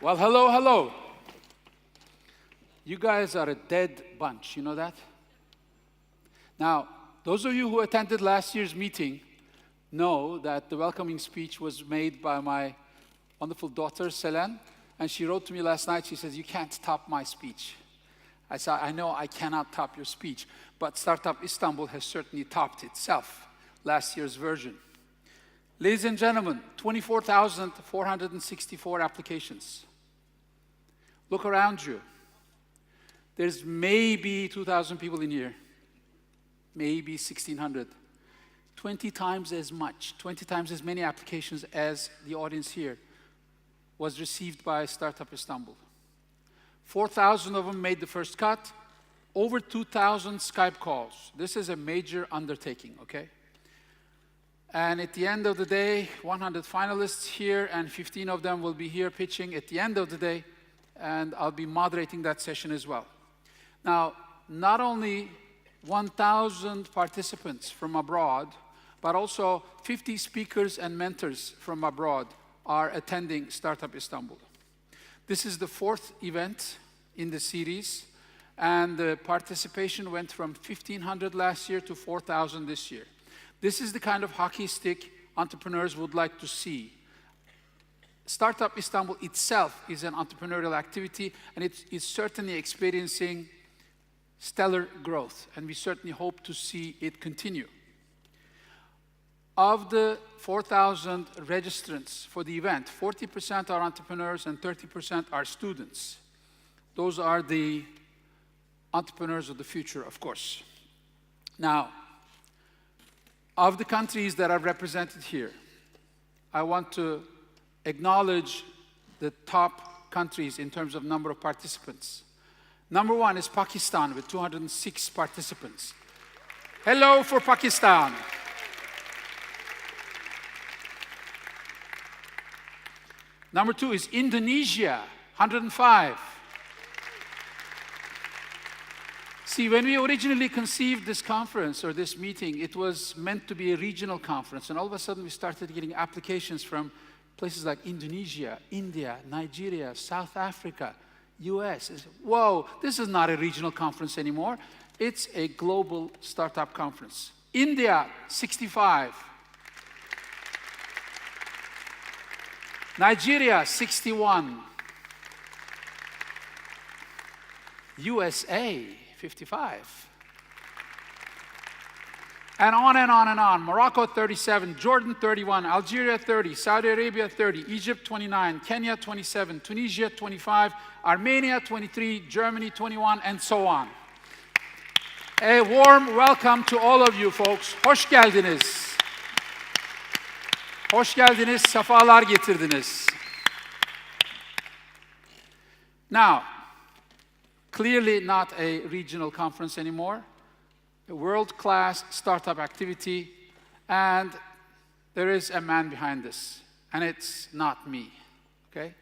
Well, hello, hello. You guys are a dead bunch, you know that? Now, those of you who attended last year's meeting know that the welcoming speech was made by my wonderful daughter, Selen, and she wrote to me last night, she says, you can't top my speech. I said, I know I cannot top your speech, but Startup Istanbul has certainly topped itself, last year's version. Ladies and gentlemen, 24,464 applications. Look around you. There's maybe 2,000 people in here, maybe 1,600. 20 times as much, 20 times as many applications as the audience here was received by Startup Istanbul. 4,000 of them made the first cut, over 2,000 Skype calls. This is a major undertaking, okay? And at the end of the day, 100 finalists here, and 15 of them will be here pitching at the end of the day, and I'll be moderating that session as well. Now, not only 1,000 participants from abroad, but also 50 speakers and mentors from abroad are attending Startup Istanbul. This is the 4th event in the series, and the participation went from 1,500 last year to 4,000 this year. This is the kind of hockey stick entrepreneurs would like to see. Startup Istanbul itself is an entrepreneurial activity, and it is certainly experiencing stellar growth, and we certainly hope to see it continue. Of the 4,000 registrants for the event, 40% are entrepreneurs and 30% are students. Those are the entrepreneurs of the future, of course. Now, of the countries that are represented here, I want to acknowledge the top countries in terms of number of participants. Number 1 is Pakistan with 206 participants. Hello for Pakistan. Number 2 is Indonesia, 105. See, when we originally conceived this conference or this meeting, it was meant to be a regional conference, and all of a sudden we started getting applications from places like Indonesia, India, Nigeria, South Africa, US. Whoa, this is not a regional conference anymore. It's a global startup conference. India, 65. Nigeria, 61. USA, 55. And on and on and on. Morocco, 37, Jordan, 31, Algeria, 30, Saudi Arabia, 30, Egypt, 29, Kenya, 27, Tunisia, 25, Armenia, 23, Germany, 21, and so on. A warm welcome to all of you folks. Hoş geldiniz. Hoş geldiniz, sefalar getirdiniz. Now, clearly not a regional conference anymore. A world-class startup activity, and there is a man behind this, and it's not me, okay?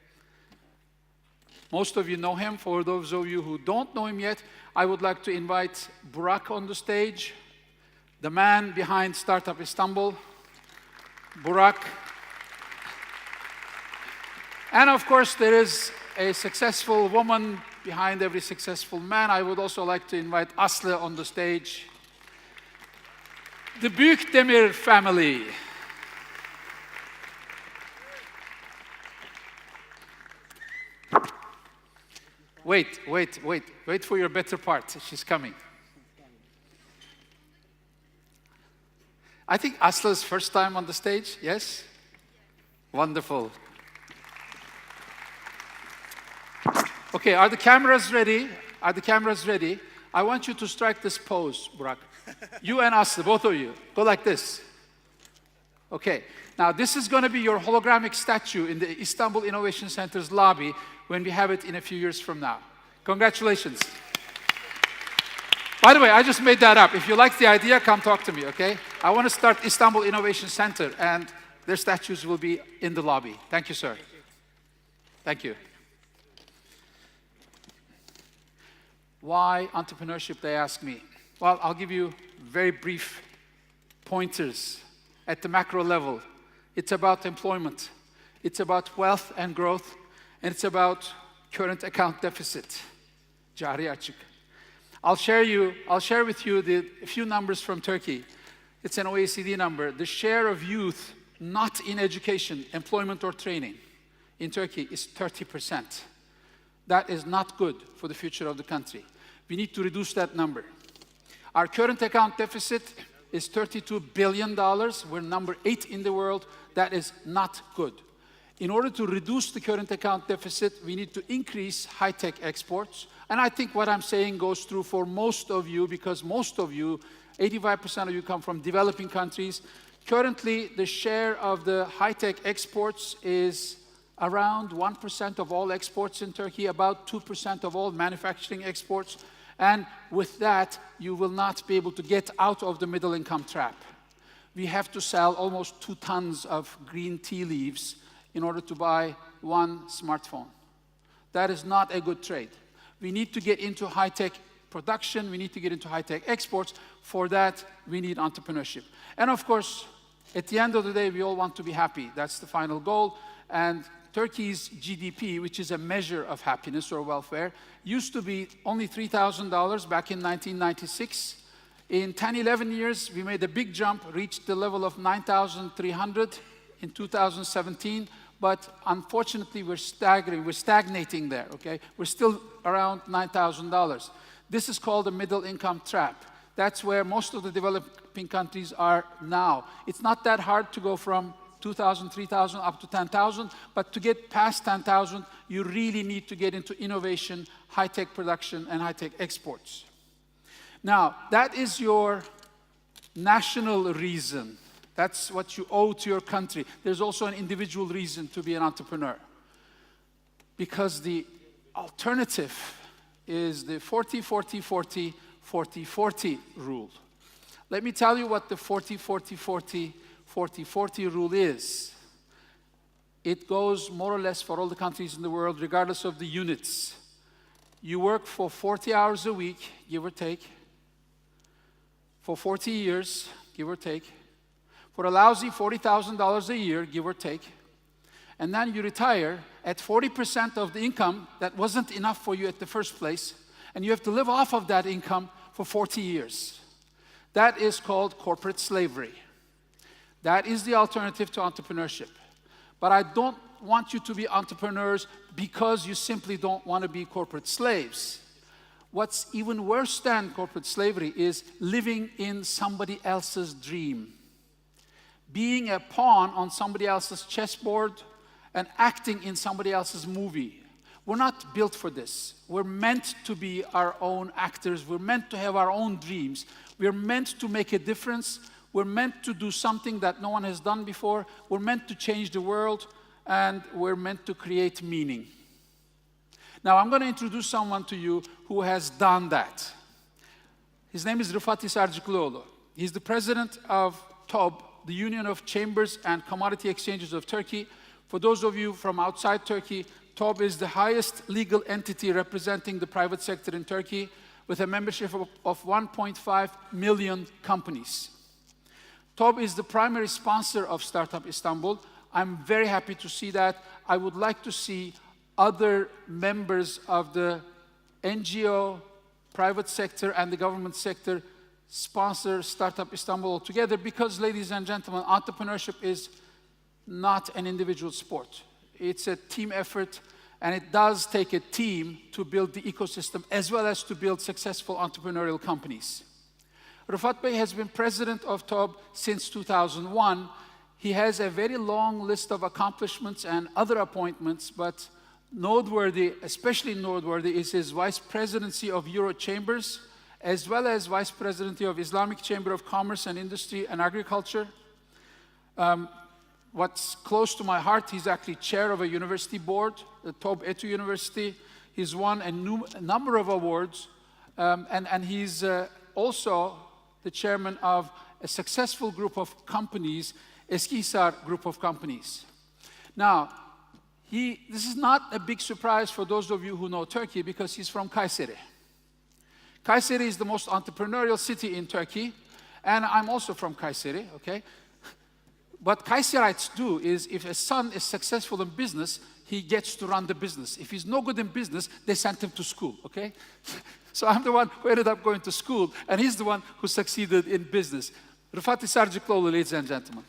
Most of you know him. For those of you who don't know him yet, I would like to invite Burak on the stage, the man behind Startup Istanbul, Burak. And of course, there is a successful woman behind every successful man. I would also like to invite Aslı on the stage. The Büyükdemir family. Wait for your better part. She's coming. I think Aslı's first time on the stage, yes? Wonderful. Okay, are the cameras ready? Are the cameras ready? I want you to strike this pose, Burak. You and Aslı, both of you. Go like this. Okay. Now, this is going to be your holographic statue in the Istanbul Innovation Center's lobby when we have it in a few years from now. Congratulations. By the way, I just made that up. If you like the idea, come talk to me, okay? I want to start Istanbul Innovation Center, and their statues will be in the lobby. Thank you, sir. Thank you. Why entrepreneurship, they ask me. Well, I'll give you very brief pointers at the macro level. It's about employment. It's about wealth and growth. and it's about current account deficit, cari açık. I'll share with you a few numbers from Turkey. It's an OECD number. The share of youth not in education, employment, or training in Turkey is 30%. That is not good for the future of the country. We need to reduce that number. Our current account deficit is $32 billion. We're number 8 in the world. That is not good. In order to reduce the current account deficit, we need to increase high-tech exports. And I think what I'm saying goes through for most of you, because most of you, 85% of you, come from developing countries. Currently, the share of the high-tech exports is around 1% of all exports in Turkey, about 2% of all manufacturing exports. And with that, you will not be able to get out of the middle-income trap. We have to sell almost 2 tons of green tea leaves in order to buy 1 smartphone. That is not a good trade. We need to get into high-tech production. We need to get into high-tech exports. For that, we need entrepreneurship. And of course, at the end of the day, we all want to be happy. That's the final goal. And Turkey's GDP, which is a measure of happiness or welfare, used to be only $3,000 back in 1996. In 10, 11 years, we made a big jump, reached the level of 9,300 in 2017. But unfortunately, we're stagnating there, okay? We're still around $9,000. This is called a middle-income trap. That's where most of the developing countries are now. It's not that hard to go from 2,000, 3,000 up to 10,000, but to get past 10,000, you really need to get into innovation, high-tech production, and high-tech exports. Now, that is your national reason. That's what you owe to your country. There's also an individual reason to be an entrepreneur. Because the alternative is the 40-40-40-40-40 rule. Let me tell you what the 40-40-40-40-40 rule is. It goes more or less for all the countries in the world, regardless of the units. You work for 40 hours a week, give or take, for 40 years, give or take, for a lousy $40,000 a year, give or take, and then you retire at 40% of the income that wasn't enough for you at the first place, and you have to live off of that income for 40 years. That is called corporate slavery. That is the alternative to entrepreneurship. But I don't want you to be entrepreneurs because you simply don't want to be corporate slaves. What's even worse than corporate slavery is living in somebody else's dream. Being a pawn on somebody else's chessboard and acting in somebody else's movie. We're not built for this. We're meant to be our own actors. We're meant to have our own dreams. We're meant to make a difference. We're meant to do something that no one has done before. We're meant to change the world, and we're meant to create meaning. Now, I'm going to introduce someone to you who has done that. His name is Rıfat Hisarcıklıoğlu. He's the president of TOB, the Union of Chambers and Commodity Exchanges of Turkey. For those of you from outside Turkey, TOB is the highest legal entity representing the private sector in Turkey, with a membership of 1.5 million companies. TOB is the primary sponsor of Startup Istanbul. I'm very happy to see that. I would like to see other members of the NGO, private sector, and the government sector sponsor Startup Istanbul together, because, ladies and gentlemen, entrepreneurship is not an individual sport. It's a team effort, and it does take a team to build the ecosystem as well as to build successful entrepreneurial companies. Rıfat Bey has been president of TOB since 2001. He has a very long list of accomplishments and other appointments, but noteworthy, especially noteworthy, is his vice presidency of Euro Chambers, as well as vice presidency of Islamic Chamber of Commerce and Industry and Agriculture. What's close to my heart, he's actually chair of a university board, the TOB Etu University. He's won a number of awards, and he's also the chairman of a successful group of companies, Eskihisar Group of Companies. Now, this is not a big surprise for those of you who know Turkey, because he's from Kayseri. Kayseri is the most entrepreneurial city in Turkey, and I'm also from Kayseri, okay? What Kayserites do is, if a son is successful in business, he gets to run the business. If he's no good in business, they sent him to school, okay? So I'm the one who ended up going to school, and he's the one who succeeded in business. Rıfat Hisarcıklıoğlu, ladies and gentlemen.